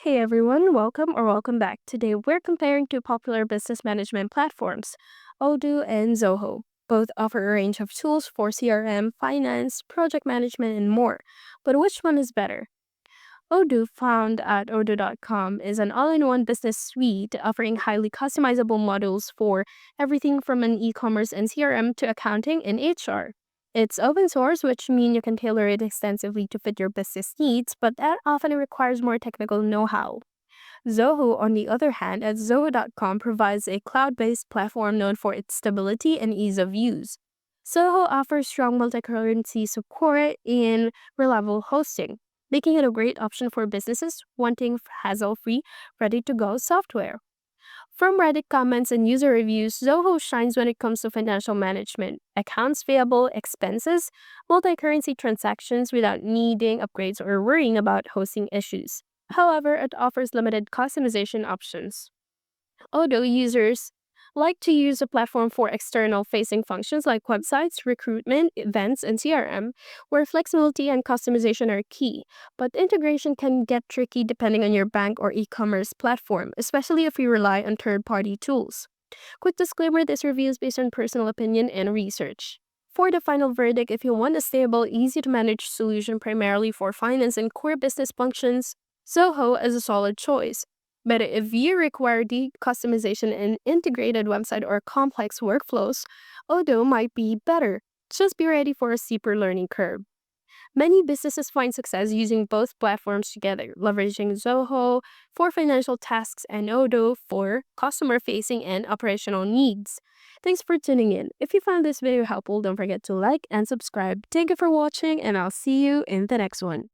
Hey everyone, welcome back. Today we're comparing two popular business management platforms, Odoo and Zoho. Both offer a range of tools for CRM, finance, project management, and more. But which one is better? Odoo, found at odoo.com, is an all-in-one business suite offering highly customizable modules for everything from an e-commerce and CRM to accounting and HR. It's open source, which means you can tailor it extensively to fit your business needs, but that often requires more technical know-how. Zoho, on the other hand, at zoho.com, provides a cloud-based platform known for its stability and ease of use. Zoho offers strong multi-currency support and reliable hosting, making it a great option for businesses wanting hassle-free, ready-to-go software. From Reddit comments and user reviews, Zoho shines when it comes to financial management, accounts payable, expenses, multi-currency transactions without needing upgrades or worrying about hosting issues. However, it offers limited customization options. Although users like to use the platform for external facing functions like websites, recruitment, events, and CRM, where flexibility and customization are key. But integration can get tricky depending on your bank or e commerce platform, especially if you rely on third party tools. Quick disclaimer, this review is based on personal opinion and research. For the final verdict, if you want a stable, easy to manage solution primarily for finance and core business functions, Zoho is a solid choice. But if you require deep customization and integrated website or complex workflows, Odoo might be better. Just be ready for a steeper learning curve. Many businesses find success using both platforms together, leveraging Zoho for financial tasks and Odoo for customer-facing and operational needs. Thanks for tuning in. If you found this video helpful, don't forget to like and subscribe. Thank you for watching, and I'll see you in the next one.